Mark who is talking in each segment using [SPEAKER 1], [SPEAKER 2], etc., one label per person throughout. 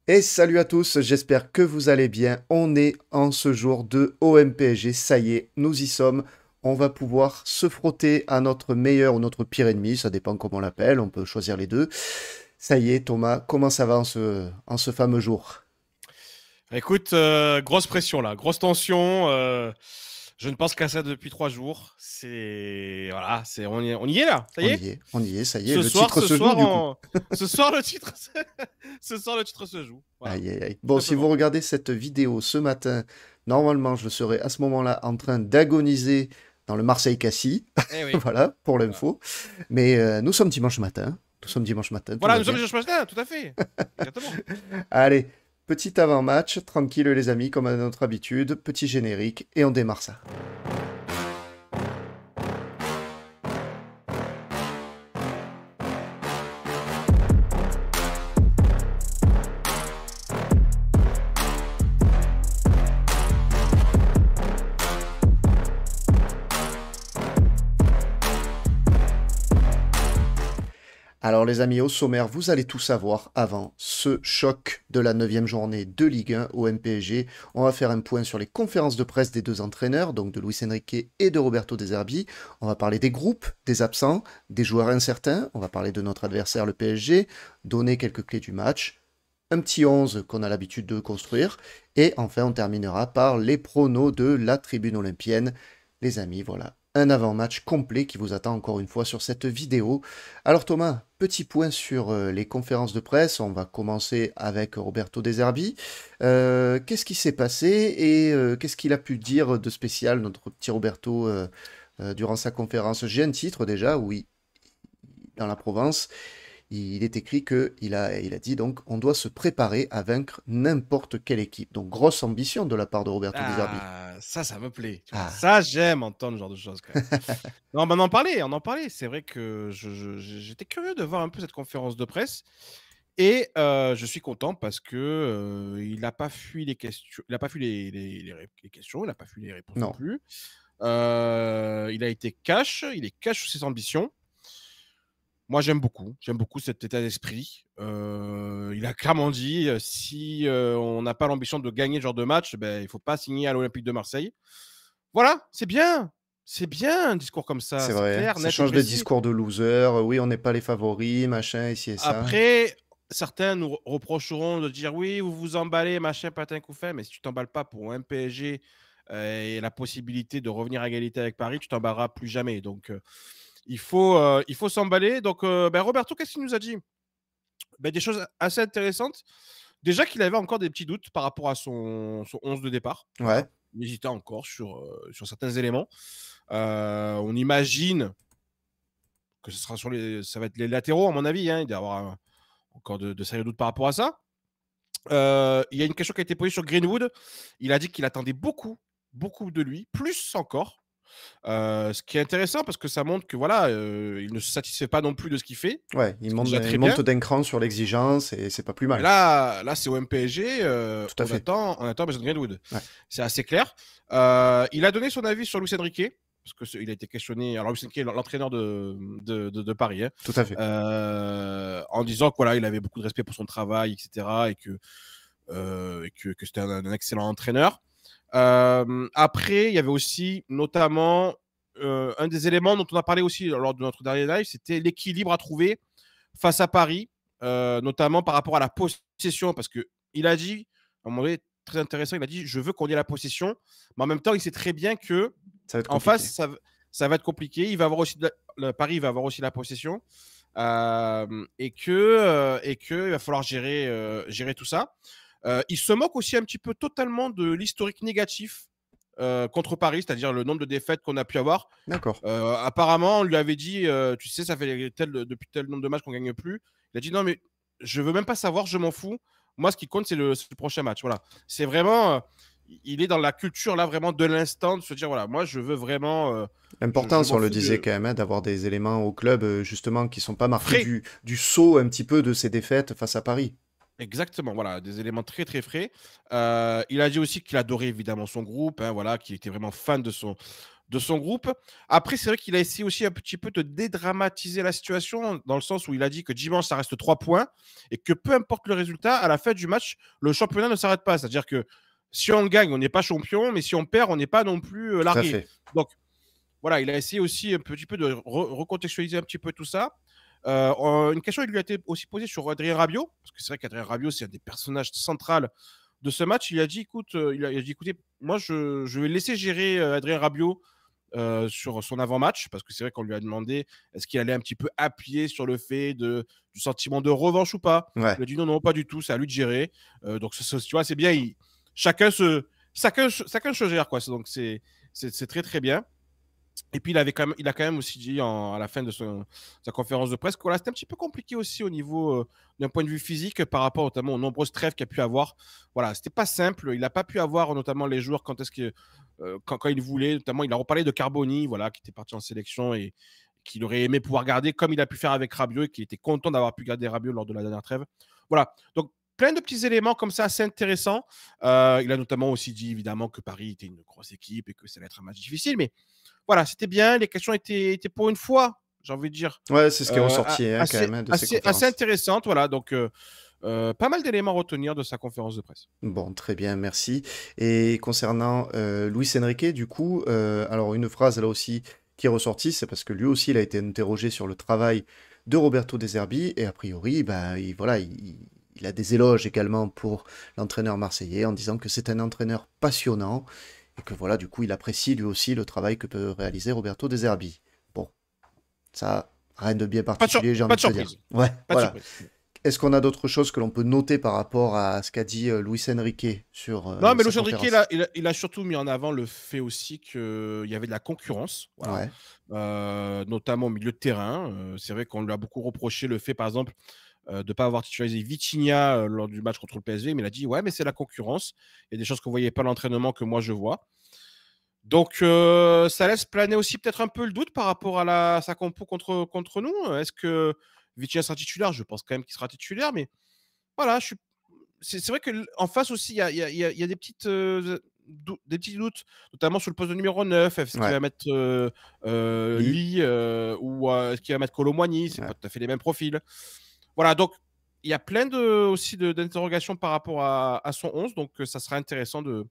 [SPEAKER 1] Et salut à tous, j'espère que vous allez bien. On est en ce jour de OMPG, ça y est, nous y sommes. On va pouvoir se frotter à notre meilleur ou notre pire ennemi, ça dépend comment on l'appelle, on peut choisir les deux. Ça y est, Thomas, comment ça va en ce fameux jour?
[SPEAKER 2] Écoute, grosse pression là, grosse tension. Je ne pense qu'à ça depuis 3 jours. On y est là. Ça y est.
[SPEAKER 1] On y est, ça y est,
[SPEAKER 2] Ce
[SPEAKER 1] le
[SPEAKER 2] soir,
[SPEAKER 1] titre
[SPEAKER 2] ce
[SPEAKER 1] se joue
[SPEAKER 2] soir,
[SPEAKER 1] du coup.
[SPEAKER 2] ce soir le titre, ce soir le titre se joue. Voilà,
[SPEAKER 1] Aïe aïe aïe.
[SPEAKER 2] tout
[SPEAKER 1] Bon, si vous
[SPEAKER 2] simplement.
[SPEAKER 1] regardez cette vidéo ce matin, normalement je serai à ce moment-là en train d'agoniser dans le Marseille-Cassis.
[SPEAKER 2] Eh oui.
[SPEAKER 1] Voilà, pour
[SPEAKER 2] Voilà,
[SPEAKER 1] l'info. Mais nous sommes dimanche matin. Nous sommes dimanche matin, tout
[SPEAKER 2] Voilà,
[SPEAKER 1] va
[SPEAKER 2] nous sommes
[SPEAKER 1] bien.
[SPEAKER 2] déjà matin, tout à fait. Exactement.
[SPEAKER 1] Allez, petit avant-match, tranquille les amis, comme à notre habitude, petit générique, et on démarre ça. Alors les amis, au sommaire, vous allez tout savoir avant ce choc de la 9e journée de Ligue 1 au MPSG. On va faire un point sur les conférences de presse des deux entraîneurs, donc de Luis Enrique et de Roberto De Zerbi. On va parler des groupes, des absents, des joueurs incertains. On va parler de notre adversaire, le PSG, donner quelques clés du match, un petit 11 qu'on a l'habitude de construire. Et enfin, on terminera par les pronos de la tribune olympienne. Les amis, voilà, un avant-match complet qui vous attend encore une fois sur cette vidéo. Alors Thomas, petit point sur les conférences de presse. On va commencer avec Roberto De Zerbi. Qu'est-ce qui s'est passé et qu'est-ce qu'il a pu dire de spécial, notre petit Roberto, durant sa conférence? J'ai un titre déjà, oui, dans la Provence. Il est écrit il a dit donc on doit se préparer à vaincre n'importe quelle équipe. Donc grosse ambition de la part de Roberto De Zerbi.
[SPEAKER 2] Ça me plaît. Tu vois.
[SPEAKER 1] Ah,
[SPEAKER 2] Ça, j'aime entendre ce genre de choses quand même. Non, bah, on en parlait. C'est vrai que j'étais curieux de voir un peu cette conférence de presse. Et je suis content parce que, il n'a pas fui les questions, il n'a pas fui les questions, il n'a pas fui les réponses non
[SPEAKER 1] non.
[SPEAKER 2] plus. Il a été cash, il est cash sur ses ambitions. Moi, j'aime beaucoup cet état d'esprit. Il a clairement dit, si, on n'a pas l'ambition de gagner ce genre de match, beh, il faut pas signer à l'Olympique de Marseille. Voilà, c'est bien! C'est bien un discours comme ça,
[SPEAKER 1] C'est
[SPEAKER 2] c'est
[SPEAKER 1] vrai,
[SPEAKER 2] clair,
[SPEAKER 1] ça
[SPEAKER 2] net et
[SPEAKER 1] change de
[SPEAKER 2] précis.
[SPEAKER 1] discours de loser. Oui, on n'est pas les favoris, machin, ici et ça.
[SPEAKER 2] Après, certains nous reprocheront de dire: «Oui, vous vous emballez, machin, patin couffin», mais si tu t'emballes pas pour un PSG, et la possibilité de revenir à égalité avec Paris, tu t'emballeras plus jamais. Donc, il faut s'emballer. Donc, Roberto, qu'est-ce qu'il nous a dit? Des choses assez intéressantes. Déjà qu'il avait encore des petits doutes par rapport à son 11 de départ.
[SPEAKER 1] Ouais,
[SPEAKER 2] Voilà. Il hésitait encore sur certains éléments. On imagine que ça va être les latéraux, à mon avis, hein. Il doit y avoir encore de sérieux doutes par rapport à ça. Il y a une question qui a été posée sur Greenwood. Il a dit qu'il attendait beaucoup, beaucoup de lui, plus encore. Ce qui est intéressant parce que ça montre que voilà, il ne se satisfait pas non plus de ce qu'il fait,
[SPEAKER 1] ouais,
[SPEAKER 2] ce qui est déjà
[SPEAKER 1] il
[SPEAKER 2] très
[SPEAKER 1] monte
[SPEAKER 2] bien.
[SPEAKER 1] d'un cran sur l'exigence et c'est pas plus
[SPEAKER 2] Et
[SPEAKER 1] mal.
[SPEAKER 2] là, c'est au MPSG,
[SPEAKER 1] Tout à fait.
[SPEAKER 2] on attend Mason Greenwood.
[SPEAKER 1] Ouais,
[SPEAKER 2] C'est assez clair. Il a donné son avis sur Luis Enrique, parce qu'il a été questionné. Alors, Luis Enrique, l'entraîneur de Paris, hein,
[SPEAKER 1] tout à fait.
[SPEAKER 2] en disant que voilà, il avait beaucoup de respect pour son travail, etc., et que c'était un excellent entraîneur. Après, il y avait aussi notamment un des éléments dont on a parlé aussi lors de notre dernier live, c'était l'équilibre à trouver face à Paris, notamment par rapport à la possession, parce qu'il a dit, à un moment donné, très intéressant, il a dit: «Je veux qu'on ait la possession», mais en même temps, il sait très bien que
[SPEAKER 1] Ça va être
[SPEAKER 2] en face,
[SPEAKER 1] compliqué.
[SPEAKER 2] ça va être compliqué. Il va avoir aussi Paris va avoir aussi la possession, et que il va falloir gérer tout ça. Il se moque aussi un petit peu totalement de l'historique négatif contre Paris, c'est-à-dire le nombre de défaites qu'on a pu avoir.
[SPEAKER 1] D'accord.
[SPEAKER 2] Apparemment, on lui avait dit, tu sais, ça fait depuis tel nombre de matchs qu'on gagne plus. Il a dit: «Non, mais je veux même pas savoir, je m'en fous. Moi, ce qui compte, c'est le prochain match». Voilà. C'est vraiment, il est dans la culture là vraiment de l'instant, de se dire voilà, moi, je veux vraiment, je
[SPEAKER 1] L'importance,
[SPEAKER 2] m'en
[SPEAKER 1] on le
[SPEAKER 2] fous
[SPEAKER 1] disait
[SPEAKER 2] de
[SPEAKER 1] quand même, hein, d'avoir des éléments au club, justement, qui sont pas marqués
[SPEAKER 2] frais.
[SPEAKER 1] du saut un petit peu de ces défaites face à Paris.
[SPEAKER 2] Exactement, voilà, des éléments très, très frais. Il a dit aussi qu'il adorait évidemment son groupe, hein, voilà, qu'il était vraiment fan de son groupe. Après, c'est vrai qu'il a essayé aussi un petit peu de dédramatiser la situation, dans le sens où il a dit que dimanche, ça reste 3 points et que peu importe le résultat, à la fin du match, le championnat ne s'arrête pas. C'est-à-dire que si on gagne, on n'est pas champion, mais si on perd, on n'est pas non plus
[SPEAKER 1] Tout à
[SPEAKER 2] largué.
[SPEAKER 1] fait.
[SPEAKER 2] Donc, voilà, il a essayé aussi un petit peu de recontextualiser un petit peu tout ça. Une question il lui a été aussi posée sur Adrien Rabiot, parce que c'est vrai qu'Adrien Rabiot, c'est un des personnages centraux de ce match. Il a dit, écoute, écoutez, moi, je vais laisser gérer Adrien Rabiot sur son avant-match, parce que c'est vrai qu'on lui a demandé est-ce qu'il allait un petit peu appuyer sur le fait du sentiment de revanche ou pas.
[SPEAKER 1] Ouais.
[SPEAKER 2] Il a dit non, pas du tout, c'est à lui de gérer. Donc, tu vois, c'est bien, chacun se gère, quoi. Donc, c'est très, très bien. Et puis, il a quand même aussi dit à la fin de sa conférence de presse que voilà, c'était un petit peu compliqué aussi au niveau d'un point de vue physique par rapport notamment aux nombreuses trêves qu'il a pu avoir. Voilà, c'était pas simple. Il n'a pas pu avoir notamment les joueurs quand il voulait. Notamment, il a reparlé de Carboni, voilà, qui était parti en sélection et qu'il aurait aimé pouvoir garder comme il a pu faire avec Rabiot et qu'il était content d'avoir pu garder Rabiot lors de la dernière trêve. Voilà, donc plein de petits éléments comme ça assez intéressants. Il a notamment aussi dit évidemment que Paris était une grosse équipe et que ça allait être un match difficile, mais voilà, c'était bien. Les questions étaient pour une fois, j'ai envie de dire,
[SPEAKER 1] Ouais, c'est ce qui est ressorti quand même de ces conférences.
[SPEAKER 2] assez intéressantes. Voilà, donc pas mal d'éléments à retenir de sa conférence de presse.
[SPEAKER 1] Bon, très bien, merci. Et concernant Luis Enrique, du coup, alors une phrase là aussi qui est ressortie, c'est parce que lui aussi, il a été interrogé sur le travail de Roberto De Zerbi, et a priori, bah, voilà, il a des éloges également pour l'entraîneur marseillais en disant que c'est un entraîneur passionnant et que voilà, du coup, il apprécie lui aussi le travail que peut réaliser Roberto De Zerbi. Bon, ça, rien de bien particulier, j'ai envie
[SPEAKER 2] Pas
[SPEAKER 1] de
[SPEAKER 2] de
[SPEAKER 1] te dire.
[SPEAKER 2] surprise.
[SPEAKER 1] Ouais,
[SPEAKER 2] Pas de
[SPEAKER 1] voilà.
[SPEAKER 2] surprise.
[SPEAKER 1] Est-ce qu'on a d'autres choses que l'on peut noter par rapport à ce qu'a dit Luis Enrique sur
[SPEAKER 2] Non, mais
[SPEAKER 1] sa
[SPEAKER 2] Luis Enrique,
[SPEAKER 1] conférence?
[SPEAKER 2] il a surtout mis en avant le fait aussi qu'il y avait de la concurrence, voilà.
[SPEAKER 1] Ouais,
[SPEAKER 2] Notamment au milieu de terrain. C'est vrai qu'on lui a beaucoup reproché le fait, par exemple, de ne pas avoir titularisé Vitinha lors du match contre le PSV, mais il a dit ouais, mais c'est la concurrence. Il y a des choses que vous voyez pas à l'entraînement que moi je vois. Donc ça laisse planer aussi peut-être un peu le doute par rapport à sa compo contre nous. Est-ce que Vitinha sera titulaire? Je pense quand même qu'il sera titulaire, mais voilà, c'est vrai qu'en face aussi, il y a des des petits doutes, notamment sur le poste de numéro 9. Est-ce qu'il
[SPEAKER 1] ouais.
[SPEAKER 2] va mettre
[SPEAKER 1] Lee,
[SPEAKER 2] Lee ou est-ce qu'il va mettre Colomboigny? C'est
[SPEAKER 1] ouais.
[SPEAKER 2] pas tout à fait les mêmes profils. Voilà, donc il y a plein d'interrogations par rapport à son 11, donc ça sera intéressant de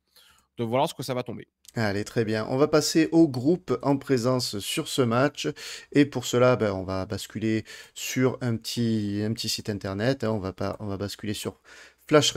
[SPEAKER 2] voir ce que ça va tomber.
[SPEAKER 1] Allez, très bien. On va passer au groupe en présence sur ce match. Et pour cela, ben, on va basculer sur un petit site internet, hein. On va basculer sur Flash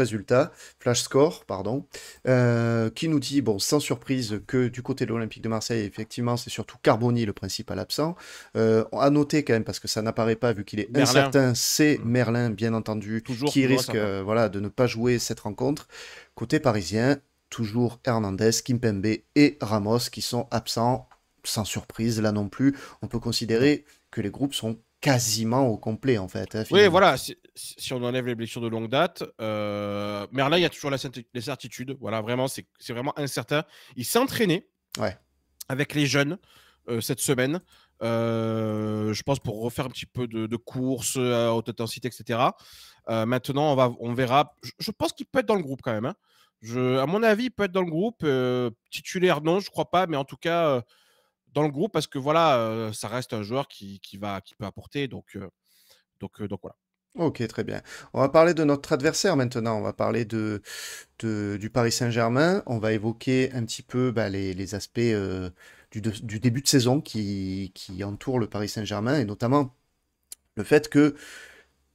[SPEAKER 1] Score, pardon, qui nous dit, bon, sans surprise, que du côté de l'Olympique de Marseille, effectivement, c'est surtout Carboni le principal absent. À noter quand même, parce que ça n'apparaît pas, vu qu'il est
[SPEAKER 2] Merlin,
[SPEAKER 1] incertain, c'est Merlin, bien entendu, qui
[SPEAKER 2] toujours
[SPEAKER 1] risque
[SPEAKER 2] incertain.
[SPEAKER 1] voilà, de ne pas jouer cette rencontre. Côté parisien, toujours Hernandez, Kimpembe et Ramos qui sont absents, sans surprise là non plus. On peut
[SPEAKER 2] Non.
[SPEAKER 1] considérer que les groupes sont quasiment au complet en fait, hein,
[SPEAKER 2] Oui,
[SPEAKER 1] finalement.
[SPEAKER 2] voilà, si on enlève les blessures de longue date, Merlin, il y a toujours les certitudes. Voilà, vraiment, c'est vraiment incertain. Il s'est entraîné
[SPEAKER 1] Ouais,
[SPEAKER 2] avec les jeunes cette semaine. Je pense pour refaire un petit peu de courses à haute intensité, etc. Maintenant, on verra. Je pense qu'il peut être dans le groupe quand même, hein. À mon avis, il peut être dans le groupe. Titulaire, non, je crois pas, mais en tout cas, dans le groupe, parce que voilà, ça reste un joueur qui peut apporter. Donc voilà.
[SPEAKER 1] ok, très bien. On va parler de notre adversaire maintenant. On va parler du Paris Saint-Germain. On va évoquer un petit peu bah, les aspects du début de saison qui entourent le Paris Saint-Germain et notamment le fait que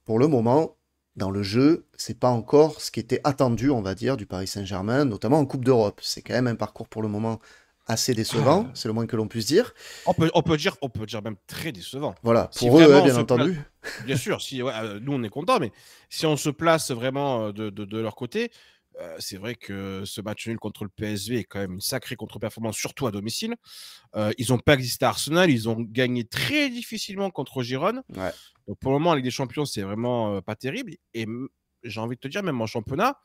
[SPEAKER 1] pour le moment, dans le jeu, c'est pas encore ce qui était attendu, on va dire, du Paris Saint-Germain, notamment en Coupe d'Europe. C'est quand même un parcours pour le moment assez décevant,
[SPEAKER 2] Ah,
[SPEAKER 1] c'est le moins que l'on puisse dire.
[SPEAKER 2] on peut dire même très décevant.
[SPEAKER 1] Voilà,
[SPEAKER 2] Si
[SPEAKER 1] pour eux, hein,
[SPEAKER 2] vraiment on
[SPEAKER 1] bien
[SPEAKER 2] se place,
[SPEAKER 1] entendu.
[SPEAKER 2] bien sûr, si ouais, nous on est content, mais si on se place vraiment de leur côté, c'est vrai que ce match nul contre le PSV est quand même une sacrée contre-performance, surtout à domicile. Ils n'ont pas existé à Arsenal, ils ont gagné très difficilement contre Girone.
[SPEAKER 1] Ouais.
[SPEAKER 2] Donc pour le moment, en Ligue des Champions, c'est vraiment pas terrible. Et j'ai envie de te dire, même en championnat,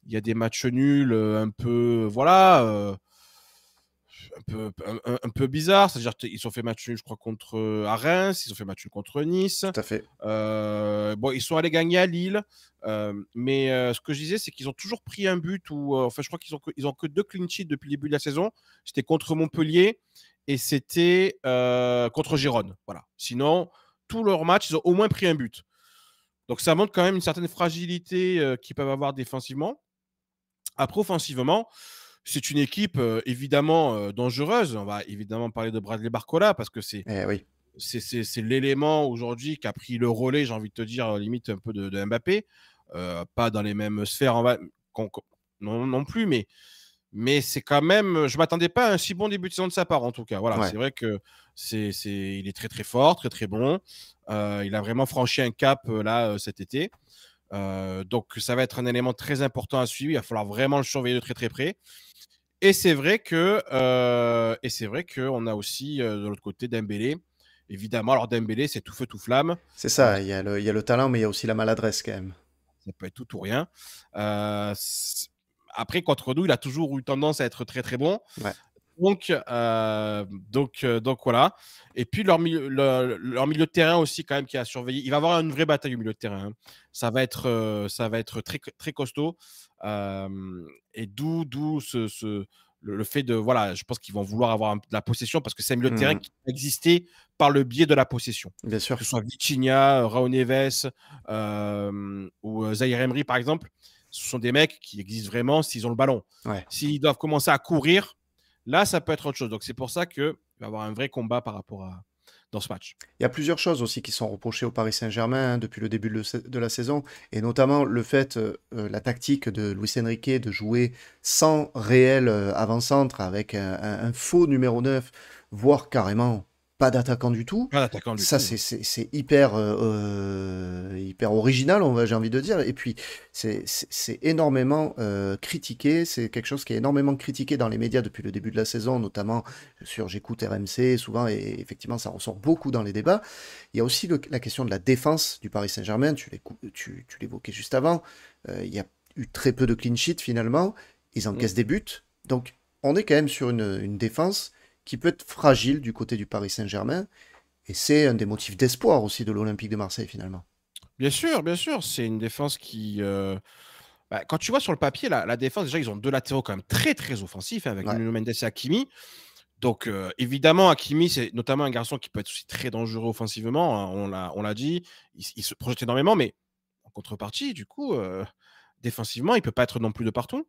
[SPEAKER 2] il y a des matchs nuls un peu, voilà. un peu bizarre. C'est-à-dire qu'ils ont fait match nul, je crois, contre à Reims, ils ont fait match nul contre Nice.
[SPEAKER 1] Tout à fait.
[SPEAKER 2] Bon, ils sont allés gagner à Lille, mais ce que je disais, c'est qu'ils ont toujours pris un but où, enfin, je crois qu'ils ont que 2 clean sheets depuis le début de la saison. C'était contre Montpellier et c'était contre Gérone. Voilà. Sinon, tous leurs matchs, ils ont au moins pris un but. Donc ça montre quand même une certaine fragilité qu'ils peuvent avoir défensivement. Après, offensivement, c'est une équipe évidemment dangereuse. On va évidemment parler de Bradley Barcola parce que
[SPEAKER 1] Eh oui.
[SPEAKER 2] c'est l'élément aujourd'hui qui a pris le relais, j'ai envie de te dire, limite un peu de Mbappé. Pas dans les mêmes sphères non plus, mais c'est quand même. Je ne m'attendais pas à un si bon début de saison de sa part, en tout cas. Voilà,
[SPEAKER 1] Ouais.
[SPEAKER 2] c'est vrai que il est très très fort, très très bon. Il a vraiment franchi un cap là cet été. Donc ça va être un élément très important à suivre. Il va falloir vraiment le surveiller de très très près. Et c'est vrai qu'on a aussi de l'autre côté Dembélé. Évidemment, alors Dembélé, c'est tout feu tout flamme.
[SPEAKER 1] C'est ça, il y a le talent, mais il y a aussi la maladresse quand même.
[SPEAKER 2] Ça peut être tout ou rien. Après, contre nous, il a toujours eu tendance à être très très bon.
[SPEAKER 1] Ouais.
[SPEAKER 2] Donc voilà. Et puis leur milieu de terrain aussi quand même qui a surveillé. Il va y avoir une vraie bataille au milieu de terrain. Hein. Ça va être très très costaud. Et d'où le fait de voilà, je pense qu'ils vont vouloir avoir de la possession parce que c'est un milieu de terrain qui existait par le biais de la possession.
[SPEAKER 1] Bien sûr.
[SPEAKER 2] Que ce soit Vitinha, Raul Neves ou Zaïre Emery par exemple, ce sont des mecs qui existent vraiment s'ils ont le ballon.
[SPEAKER 1] Ouais.
[SPEAKER 2] S'ils doivent commencer à courir, là, ça peut être autre chose. Donc, c'est pour ça qu'il va y avoir un vrai combat par rapport à dans ce match.
[SPEAKER 1] Il y a plusieurs choses aussi qui sont reprochées au Paris Saint-Germain depuis le début de la saison, et notamment le fait, la tactique de Luis Enrique de jouer sans réel avant-centre avec un faux numéro 9, voire carrément pas d'attaquant du tout.
[SPEAKER 2] Pas d'attaquant du
[SPEAKER 1] Ça,
[SPEAKER 2] tout.
[SPEAKER 1] c'est hyper, hyper original, j'ai envie de dire. Et puis, c'est énormément critiqué. C'est quelque chose qui est énormément critiqué dans les médias depuis le début de la saison, notamment j'écoute RMC souvent, et effectivement, ça ressort beaucoup dans les débats. Il y a aussi la question de la défense du Paris Saint-Germain. Tu l'évoquais juste avant. Il y a eu très peu de clean sheet finalement. Ils encaissent des buts. Donc, on est quand même sur une défense qui peut être fragile du côté du Paris Saint-Germain. Et c'est un des motifs d'espoir aussi de l'Olympique de Marseille, finalement.
[SPEAKER 2] Bien sûr. C'est une défense qui. Quand tu vois sur le papier, la défense, déjà, ils ont 2 latéraux quand même très, très offensifs, hein, avec
[SPEAKER 1] Ouais.
[SPEAKER 2] Nuno Mendes et Hakimi. Donc, évidemment, Hakimi, c'est notamment un garçon qui peut être aussi très dangereux offensivement. Hein, on l'a dit. Il se projette énormément, mais en contrepartie, du coup, défensivement, il ne peut pas être non plus de partout.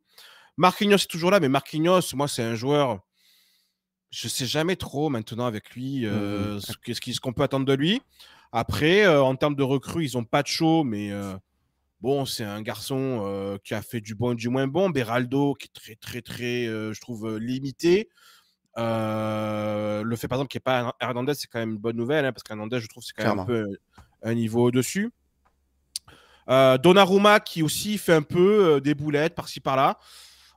[SPEAKER 2] Marquinhos est toujours là, mais Marquinhos, moi, c'est un joueur. Je sais jamais trop maintenant avec lui ce qu'on peut attendre de lui. Après, en termes de recrues, ils ont pas de show, mais bon, c'est un garçon qui a fait du bon et du moins bon. Beraldo, qui est très, très, très, je trouve, limité. Le fait, par exemple, qu'il n'y ait pas Hernandez, c'est quand même une bonne nouvelle, hein, parce qu'Hernandez, je trouve, c'est quand même un peu un niveau au-dessus. Donnarumma, qui aussi fait un peu des boulettes par-ci, par-là.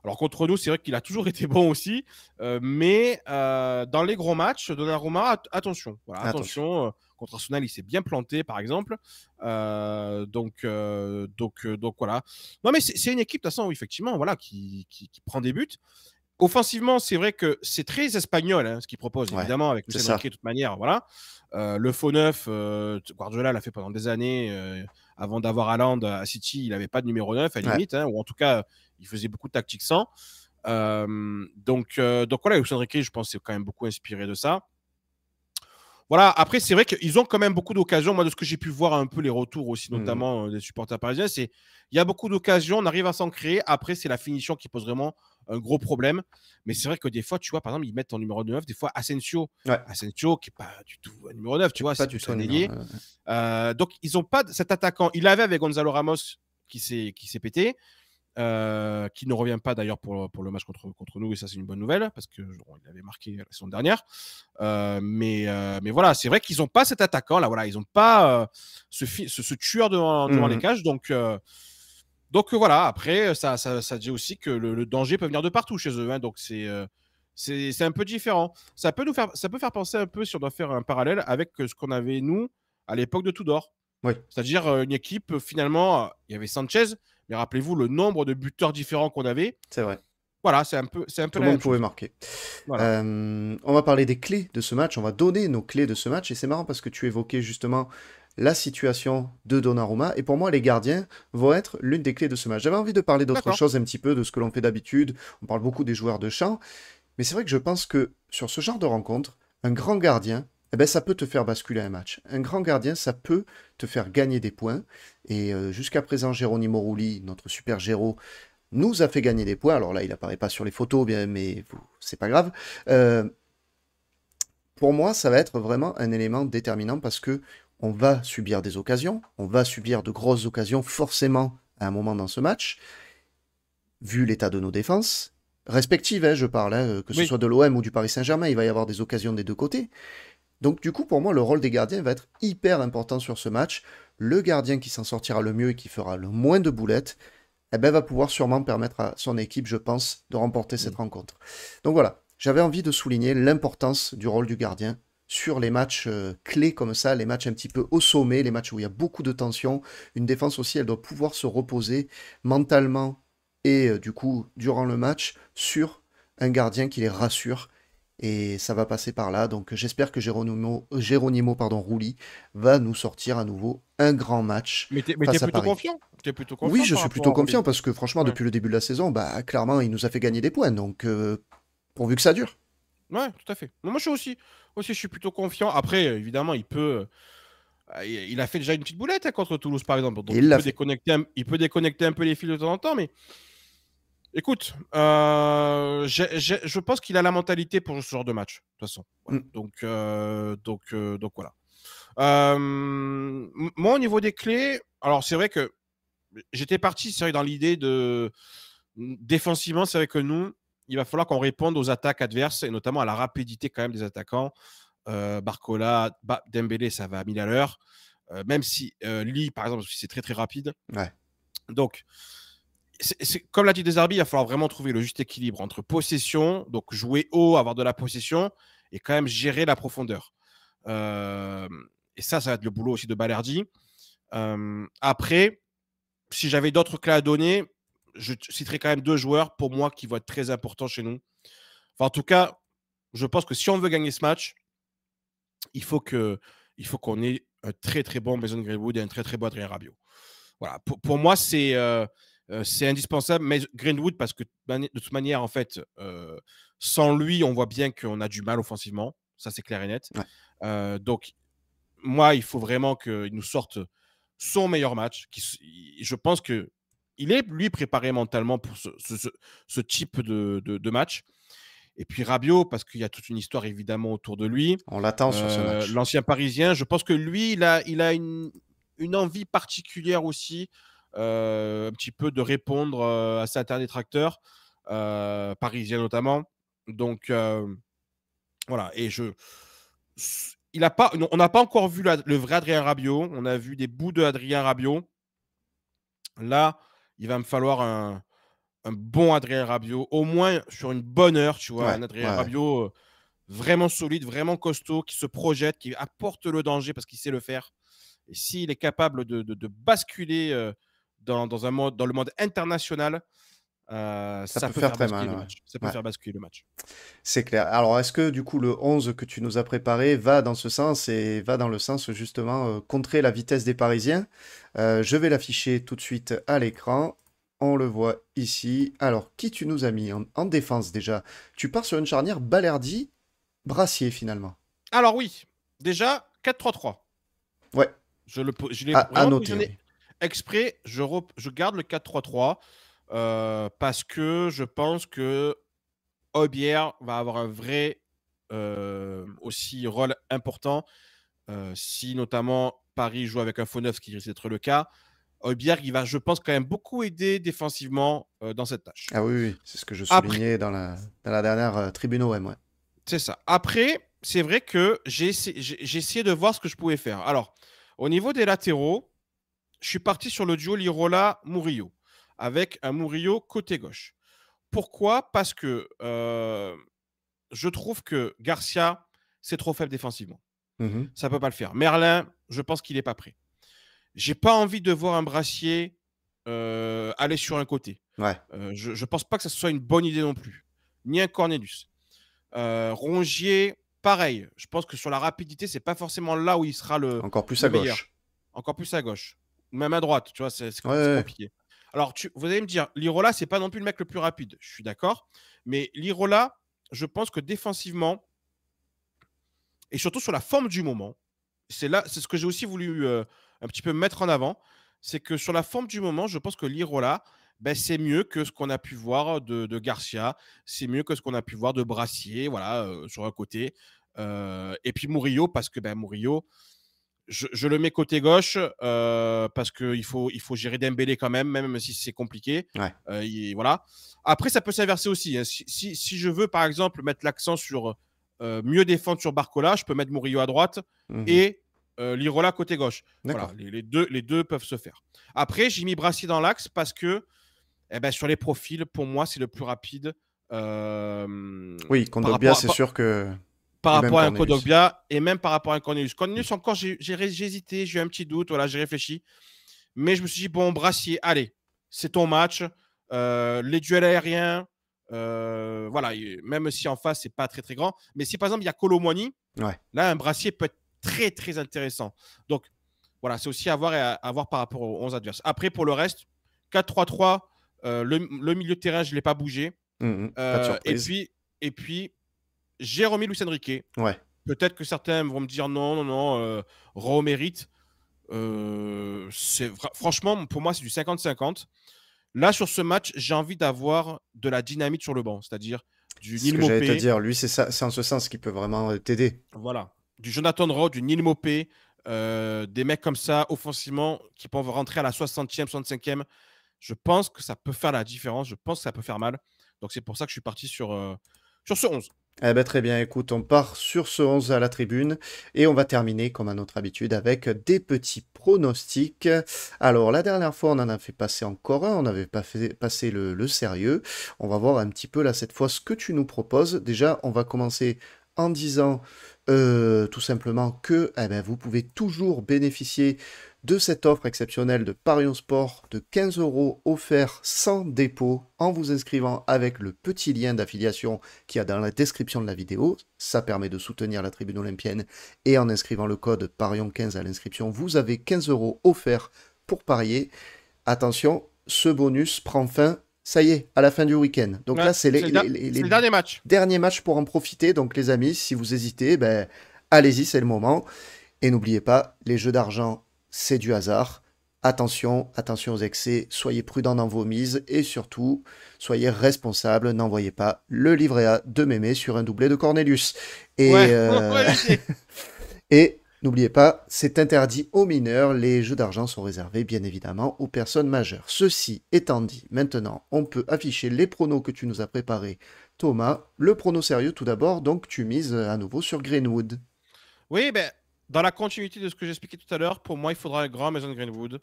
[SPEAKER 2] Alors contre nous, c'est vrai qu'il a toujours été bon aussi, mais dans les gros matchs, Donnarumma, attention. Voilà, attention. Contre Arsenal, il s'est bien planté, par exemple. Donc voilà. Non, mais c'est une équipe, de toute façon, effectivement, voilà, qui prend des buts. Offensivement, c'est vrai que c'est très espagnol hein, ce qu'il propose, évidemment, avec Luis Enrique de toute manière. Voilà. Le faux neuf, Guardiola l'a fait pendant des années. Avant d'avoir Haaland à City, il n'avait pas de numéro 9 à la limite, hein, ou en tout cas, il faisait beaucoup de tactique sans. Donc voilà, Luis Enrique, je pense, c'est quand même beaucoup inspiré de ça. Voilà, après, c'est vrai qu'ils ont quand même beaucoup d'occasions. Moi, de ce que j'ai pu voir un peu les retours aussi, notamment des supporters parisiens, il y a beaucoup d'occasions, on arrive à s'en créer. Après, c'est la finition qui pose vraiment un gros problème. Mais c'est vrai que des fois, tu vois, par exemple, ils mettent en numéro 9, des fois Asensio.
[SPEAKER 1] Ouais.
[SPEAKER 2] Asensio, qui n'est pas du tout un numéro 9, tu vois, c'est plus un ailier. Donc, ils n'ont pas cet attaquant. Il avait avec Gonzalo Ramos qui s'est pété. Qui ne revient pas d'ailleurs pour le match contre nous, et ça c'est une bonne nouvelle parce qu'il avait marqué la saison dernière. Mais voilà, c'est vrai qu'ils n'ont pas cet attaquant là, voilà, ils n'ont pas ce tueur devant les cages, donc voilà. Après, ça dit aussi que le danger peut venir de partout chez eux, hein, donc c'est un peu différent. Ça peut faire penser un peu, si on doit faire un parallèle, avec ce qu'on avait nous à l'époque de Tudor.
[SPEAKER 1] Oui.
[SPEAKER 2] C'est-à-dire une équipe, finalement, il y avait Sanchez, mais rappelez-vous le nombre de buteurs différents qu'on avait.
[SPEAKER 1] C'est vrai.
[SPEAKER 2] Voilà, c'est un peu
[SPEAKER 1] Tout le
[SPEAKER 2] la
[SPEAKER 1] monde
[SPEAKER 2] même
[SPEAKER 1] pouvait
[SPEAKER 2] chose.
[SPEAKER 1] marquer.
[SPEAKER 2] Voilà.
[SPEAKER 1] On va parler des clés de ce match, on va donner nos clés de ce match, et c'est marrant parce que tu évoquais justement la situation de Donnarumma, et pour moi, les gardiens vont être l'une des clés de ce match. J'avais envie de parler d'autre
[SPEAKER 2] D'accord.
[SPEAKER 1] chose un petit peu, de ce que l'on fait d'habitude, on parle beaucoup des joueurs de champ, mais c'est vrai que je pense que sur ce genre de rencontre, un grand gardien, eh ben, ça peut te faire basculer un match. Un grand gardien, ça peut te faire gagner des points, et jusqu'à présent, Geronimo Rulli, notre super Géro, nous a fait gagner des points. Alors là, il apparaît pas sur les photos, bien, mais c'est pas grave. Euh, pour moi, ça va être vraiment un élément déterminant parce que on va subir des occasions, on va subir de grosses occasions forcément à un moment dans ce match, vu l'état de nos défenses respectives, hein, je parle, hein, que ce
[SPEAKER 2] Oui.
[SPEAKER 1] soit de l'OM ou du Paris Saint-Germain, il va y avoir des occasions des deux côtés. Donc du coup, pour moi, le rôle des gardiens va être hyper important sur ce match. Le gardien qui s'en sortira le mieux et qui fera le moins de boulettes, eh ben, va pouvoir sûrement permettre à son équipe, je pense, de remporter cette
[SPEAKER 2] Mm.
[SPEAKER 1] rencontre. Donc voilà, j'avais envie de souligner l'importance du rôle du gardien sur les matchs clés comme ça, les matchs un petit peu au sommet, les matchs où il y a beaucoup de tension. Une défense aussi, elle doit pouvoir se reposer mentalement et du coup, durant le match, sur un gardien qui les rassure. Et ça va passer par là. Donc j'espère que Geronimo Rulli va nous sortir à nouveau un grand match
[SPEAKER 2] Mais t'es
[SPEAKER 1] face à
[SPEAKER 2] plutôt
[SPEAKER 1] Paris.
[SPEAKER 2] confiant. T'es plutôt
[SPEAKER 1] Oui,
[SPEAKER 2] confiant
[SPEAKER 1] je
[SPEAKER 2] par
[SPEAKER 1] suis
[SPEAKER 2] rapport
[SPEAKER 1] plutôt
[SPEAKER 2] à Rolly.
[SPEAKER 1] confiant parce que franchement,
[SPEAKER 2] Ouais.
[SPEAKER 1] depuis le début de la saison, bah, clairement, il nous a fait gagner des points. Donc, pourvu que ça dure.
[SPEAKER 2] Ouais, tout à fait. Moi, je suis aussi, je suis plutôt confiant. Après, évidemment, il a fait déjà une petite boulette hein, contre Toulouse, par exemple.
[SPEAKER 1] Et
[SPEAKER 2] Donc,
[SPEAKER 1] il l'a fait.
[SPEAKER 2] il peut déconnecter un peu les fils de temps en temps. Mais écoute, je pense qu'il a la mentalité pour ce genre de match. De toute façon. Voilà.
[SPEAKER 1] Mm.
[SPEAKER 2] Donc voilà. Moi, au niveau des clés, alors c'est vrai que j'étais parti c'est vrai, dans l'idée de défensivement, c'est vrai que nous, il va falloir qu'on réponde aux attaques adverses et notamment à la rapidité quand même des attaquants. Barcola, Dembélé, ça va à 1000 à l'heure. Même si Lee, par exemple, c'est très très rapide.
[SPEAKER 1] Ouais.
[SPEAKER 2] Donc, comme l'a dit Desarbi, il va falloir vraiment trouver le juste équilibre entre possession, donc jouer haut, avoir de la possession, et quand même gérer la profondeur. Euh, et ça va être le boulot aussi de Balerdi. Après, si j'avais d'autres clés à donner, je citerai quand même deux joueurs pour moi qui vont être très importants chez nous. Enfin, en tout cas, je pense que si on veut gagner ce match, il faut qu'on ait un très très bon Mason Greenwood et un très très bon Adrien Rabiot. Voilà, pour moi, c'est indispensable. Mais Greenwood, parce que de toute manière, en fait, sans lui, on voit bien qu'on a du mal offensivement. Ça, c'est clair et net.
[SPEAKER 1] Ouais.
[SPEAKER 2] Donc, moi, il faut vraiment qu'il nous sorte son meilleur match. Je pense qu'il est, lui, préparé mentalement pour ce type de match. Et puis Rabiot, parce qu'il y a toute une histoire évidemment autour de lui.
[SPEAKER 1] On l'attend sur ce match.
[SPEAKER 2] L'ancien Parisien, je pense que lui, il a une envie particulière aussi, un petit peu de répondre à certains détracteurs, parisiens notamment. Donc voilà, on n'a pas encore vu le vrai Adrien Rabiot. On a vu des bouts de Adrien Rabiot. Là, il va me falloir un bon Adrien Rabiot, au moins sur une bonne heure, tu vois,
[SPEAKER 1] Ouais,
[SPEAKER 2] un Adrien
[SPEAKER 1] ouais, ouais.
[SPEAKER 2] Rabiot vraiment solide, vraiment costaud, qui se projette, qui apporte le danger parce qu'il sait le faire. Et s'il est capable de basculer dans le monde international,
[SPEAKER 1] Ça
[SPEAKER 2] ça
[SPEAKER 1] peut
[SPEAKER 2] peut
[SPEAKER 1] faire
[SPEAKER 2] faire
[SPEAKER 1] très mal,
[SPEAKER 2] basculer le match. Ça
[SPEAKER 1] ouais.
[SPEAKER 2] peut
[SPEAKER 1] Ouais,
[SPEAKER 2] faire basculer le match.
[SPEAKER 1] c'est clair. Alors, est-ce que du coup, le 11 que tu nous as préparé va dans ce sens et va dans le sens justement contrer la vitesse des Parisiens? Je vais l'afficher tout de suite à l'écran. On le voit ici. Alors, qui tu nous as mis en défense déjà? Tu pars sur une charnière Balerdi-Brassier finalement.
[SPEAKER 2] Alors oui, déjà, 4-3-3.
[SPEAKER 1] Ouais,
[SPEAKER 2] Je l'ai
[SPEAKER 1] à
[SPEAKER 2] vraiment
[SPEAKER 1] noter,
[SPEAKER 2] positionné
[SPEAKER 1] oui.
[SPEAKER 2] exprès. Je garde le 4-3-3 parce que je pense que Aubière va avoir un vrai aussi rôle important si notamment Paris joue avec un faux neuf, ce qui risque d'être le cas. Aubière, il va, je pense, quand même beaucoup aider défensivement dans cette tâche.
[SPEAKER 1] Ah oui, oui, c'est ce que je
[SPEAKER 2] Après,
[SPEAKER 1] soulignais dans la dernière tribune OM, ouais.
[SPEAKER 2] c'est ça. Après, c'est vrai que j'ai essayé de voir ce que je pouvais faire. Alors, au niveau des latéraux, je suis parti sur le duo Lirola-Murillo, avec un Murillo côté gauche. Pourquoi? Parce que je trouve que Garcia, c'est trop faible défensivement.
[SPEAKER 1] Mhm.
[SPEAKER 2] Ça ne peut pas le faire. Merlin, je pense qu'il n'est pas prêt. J'ai pas envie de voir un Brassier aller sur un côté.
[SPEAKER 1] Ouais,
[SPEAKER 2] Je ne pense pas que ce soit une bonne idée non plus. Ni un Cornelius. Rongier, pareil. Je pense que sur la rapidité, c'est pas forcément là où il sera
[SPEAKER 1] encore plus
[SPEAKER 2] le
[SPEAKER 1] à
[SPEAKER 2] meilleur.
[SPEAKER 1] gauche.
[SPEAKER 2] Encore plus à gauche. Même à droite, tu vois, c'est
[SPEAKER 1] Ouais, ouais, ouais.
[SPEAKER 2] compliqué. Alors, vous allez me dire, Lirola, c'est pas non plus le mec le plus rapide. Je suis d'accord. Mais Lirola, je pense que défensivement, et surtout sur la forme du moment, c'est ce que j'ai aussi voulu un petit peu mettre en avant, c'est que sur la forme du moment, je pense que Lirola, ben, c'est mieux que ce qu'on a pu voir de Garcia, c'est mieux que ce qu'on a pu voir de Brassier, voilà, sur un côté. Et puis Murillo, parce que ben, Murillo, je le mets côté gauche parce qu'il faut gérer Dembélé quand même si c'est compliqué.
[SPEAKER 1] Ouais.
[SPEAKER 2] Voilà. Après, ça peut s'inverser aussi, hein. Si je veux, par exemple, mettre l'accent sur mieux défendre sur Barcola, je peux mettre Murillo à droite
[SPEAKER 1] Mhm.
[SPEAKER 2] et Lirola côté gauche. Voilà,
[SPEAKER 1] D'accord.
[SPEAKER 2] les deux peuvent se faire. Après, j'ai mis Brassier dans l'axe parce que eh ben, sur les profils, pour moi, c'est le plus rapide
[SPEAKER 1] Oui,
[SPEAKER 2] par
[SPEAKER 1] Kondogbia,
[SPEAKER 2] rapport
[SPEAKER 1] c'est
[SPEAKER 2] à,
[SPEAKER 1] sûr que.
[SPEAKER 2] par
[SPEAKER 1] Et même
[SPEAKER 2] rapport à un
[SPEAKER 1] Cornelius.
[SPEAKER 2] Kondogbia et même par rapport à un Cornelius. Cornelius, encore, j'ai hésité, j'ai eu un petit doute, voilà, j'ai réfléchi. Mais je me suis dit, bon, Brassier, allez, c'est ton match. Les duels aériens, voilà, même si en face, c'est pas très, très grand. Mais si par exemple, il y a Colomwani,
[SPEAKER 1] Ouais.
[SPEAKER 2] là, un Brassier peut être très, très intéressant. Donc, voilà, c'est aussi à voir par rapport aux 11 adverses. Après, pour le reste, 4-3-3, le milieu de terrain, je ne l'ai pas bougé.
[SPEAKER 1] Mhm. Pas de
[SPEAKER 2] Et
[SPEAKER 1] surprise.
[SPEAKER 2] puis, et puis j'ai remis Luis Enrique.
[SPEAKER 1] Ouais.
[SPEAKER 2] Peut-être que certains vont me dire non, non, non, Raw mérite. Franchement, pour moi, c'est du 50-50. Là, sur ce match, j'ai envie d'avoir de la dynamite sur le banc, c'est-à-dire du
[SPEAKER 1] C'est ce
[SPEAKER 2] Neil
[SPEAKER 1] que j'allais te
[SPEAKER 2] Maupay,
[SPEAKER 1] dire. Lui, c'est ça, c'est en ce sens qu'il peut vraiment t'aider.
[SPEAKER 2] voilà, du Jonathan Rowe, du Neil Maupay, des mecs comme ça, offensivement, qui peuvent rentrer à la 60e, 65e. Je pense que ça peut faire la différence. Je pense que ça peut faire mal. Donc, c'est pour ça que je suis parti sur ce 11.
[SPEAKER 1] Eh ben, très bien, écoute, on part sur ce 11 à la tribune et on va terminer, comme à notre habitude, avec des petits pronostics. Alors, la dernière fois, on en a fait passer encore un, on n'avait pas fait passer le sérieux. On va voir un petit peu là, cette fois, ce que tu nous proposes. Déjà, on va commencer en disant tout simplement que eh ben, vous pouvez toujours bénéficier de cette offre exceptionnelle de Parion Sport de 15 euros offerts sans dépôt en vous inscrivant avec le petit lien d'affiliation qu'il y a dans la description de la vidéo. Ça permet de soutenir la tribune olympienne et en inscrivant le code Parion15 à l'inscription, vous avez 15 euros offerts pour parier. Attention, ce bonus prend fin, ça y est, à la fin du week-end. Donc
[SPEAKER 2] Ouais,
[SPEAKER 1] là, c'est
[SPEAKER 2] c'est
[SPEAKER 1] les
[SPEAKER 2] le dernier match.
[SPEAKER 1] derniers matchs pour en profiter. Donc les amis, si vous hésitez, ben, allez-y, c'est le moment. Et n'oubliez pas, les jeux d'argent, c'est du hasard. Attention, attention aux excès, soyez prudents dans vos mises et surtout, soyez responsables, n'envoyez pas le livret A de Mémé sur un doublé de Cornelius. Et,
[SPEAKER 2] Ouais, on va éviter.
[SPEAKER 1] et n'oubliez pas, c'est interdit aux mineurs, les jeux d'argent sont réservés bien évidemment aux personnes majeures. Ceci étant dit, maintenant, on peut afficher les pronos que tu nous as préparés. Thomas, le prono sérieux tout d'abord, donc tu mises à nouveau sur Greenwood.
[SPEAKER 2] Oui, ben, dans la continuité de ce que j'expliquais tout à l'heure, pour moi, il faudra un grand Mason Greenwood.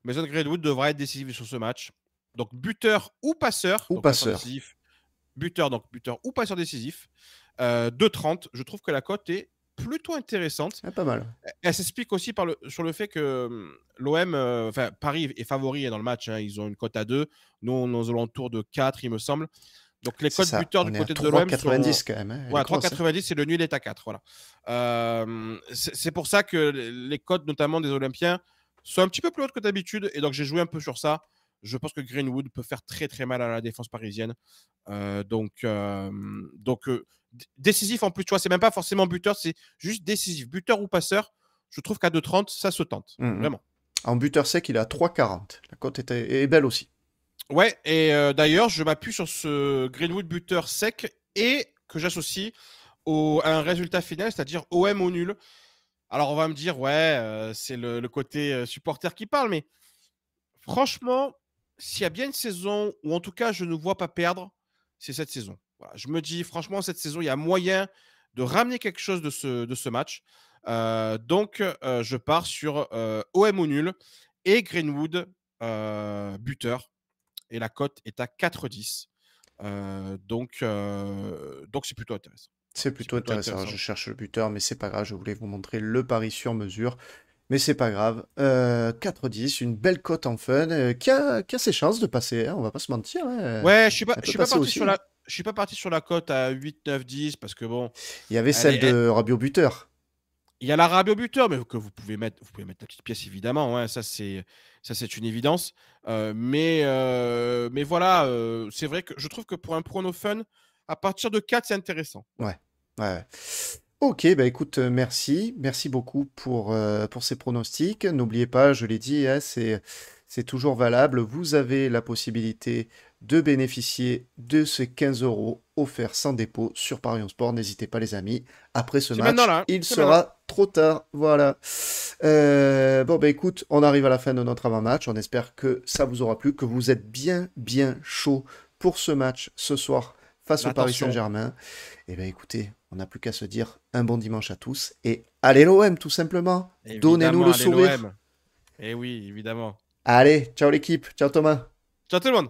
[SPEAKER 2] Mason Greenwood devra être décisif sur ce match. Donc, buteur ou passeur,
[SPEAKER 1] Ou
[SPEAKER 2] donc passeur
[SPEAKER 1] passeur.
[SPEAKER 2] décisif, buteur ou passeur décisif. 2,30. Je trouve que la cote est plutôt intéressante.
[SPEAKER 1] Ah, pas mal.
[SPEAKER 2] Elle s'explique aussi sur le fait que l'OM, enfin Paris est favori dans le match, hein. Ils ont une cote à 2. Nous, on est aux alentours de 4, il me semble. Donc les
[SPEAKER 1] C'est
[SPEAKER 2] cotes
[SPEAKER 1] ça,
[SPEAKER 2] buteurs
[SPEAKER 1] on
[SPEAKER 2] du
[SPEAKER 1] est à
[SPEAKER 2] côté de l'OM sont
[SPEAKER 1] 3,90 quand même, hein. Elle est
[SPEAKER 2] ouais,
[SPEAKER 1] grosse, hein.
[SPEAKER 2] 3,90 et le nul est à 4. Voilà. C'est pour ça que les cotes, notamment des Olympiens, sont un petit peu plus hautes que d'habitude. Et donc j'ai joué un peu sur ça. Je pense que Greenwood peut faire très très mal à la défense parisienne. Décisif en plus, tu vois, c'est même pas forcément buteur, c'est juste décisif. Buteur ou passeur, je trouve qu'à 2,30, ça se tente.
[SPEAKER 1] Mhm.
[SPEAKER 2] Vraiment.
[SPEAKER 1] En buteur sec, il est à 3,40. La cote est belle aussi.
[SPEAKER 2] Ouais, et d'ailleurs, je m'appuie sur ce Greenwood buteur sec et que j'associe à un résultat final, c'est-à-dire OM au nul. Alors, on va me dire, ouais, c'est le côté supporter qui parle, mais franchement, s'il y a bien une saison où en tout cas je ne vois pas perdre, c'est cette saison. Voilà, je me dis, franchement, cette saison, il y a moyen de ramener quelque chose de ce match. Je pars sur OM au nul et Greenwood buteur. Et la cote est à 4,10. Donc, c'est plutôt intéressant.
[SPEAKER 1] C'est
[SPEAKER 2] C'est
[SPEAKER 1] plutôt
[SPEAKER 2] plutôt
[SPEAKER 1] intéressant.
[SPEAKER 2] intéressant.
[SPEAKER 1] Je cherche le buteur, mais c'est pas grave. Je voulais vous montrer le pari sur mesure. Mais c'est pas grave. 4-10, une belle cote en fun, qui a ses chances de passer, hein, on va pas se mentir, hein.
[SPEAKER 2] Ouais,
[SPEAKER 1] Elle
[SPEAKER 2] je
[SPEAKER 1] peut
[SPEAKER 2] suis pas
[SPEAKER 1] passer
[SPEAKER 2] parti sur
[SPEAKER 1] aussi.
[SPEAKER 2] je suis pas parti sur la cote à 8, 9, 10 parce que bon,
[SPEAKER 1] Il y avait
[SPEAKER 2] elle
[SPEAKER 1] celle
[SPEAKER 2] est, elle-
[SPEAKER 1] de Rabiot buteur.
[SPEAKER 2] il y a la Rabiot buteur, mais que vous pouvez mettre la petite pièce évidemment. Ouais, ça c'est une évidence. Mais voilà, c'est vrai que je trouve que pour un prono fun, à partir de 4 c'est intéressant. Voilà.
[SPEAKER 1] Ouais. Ouais, ouais. Ok, bah écoute, merci. Merci beaucoup pour ces pronostics. N'oubliez pas, je l'ai dit, hein, c'est toujours valable. Vous avez la possibilité de bénéficier de ces 15 euros offerts sans dépôt sur Parion Sport. N'hésitez pas, les amis. Après ce
[SPEAKER 2] C'est maintenant
[SPEAKER 1] match,
[SPEAKER 2] là, hein,
[SPEAKER 1] il
[SPEAKER 2] c'est maintenant.
[SPEAKER 1] sera trop tard. Voilà. Bon, bah écoute, on arrive à la fin de notre avant-match. On espère que ça vous aura plu, que vous êtes bien, bien chaud pour ce match ce soir face au Paris
[SPEAKER 2] L'attention,
[SPEAKER 1] Saint-Germain. Eh bien écoutez, on n'a plus qu'à se dire un bon dimanche à tous et allez l'OM tout simplement. Donnez-nous
[SPEAKER 2] évidemment,
[SPEAKER 1] le
[SPEAKER 2] allez
[SPEAKER 1] sourire.
[SPEAKER 2] l'OM. Eh oui, évidemment.
[SPEAKER 1] Allez, ciao l'équipe, ciao Thomas.
[SPEAKER 2] Ciao tout le monde.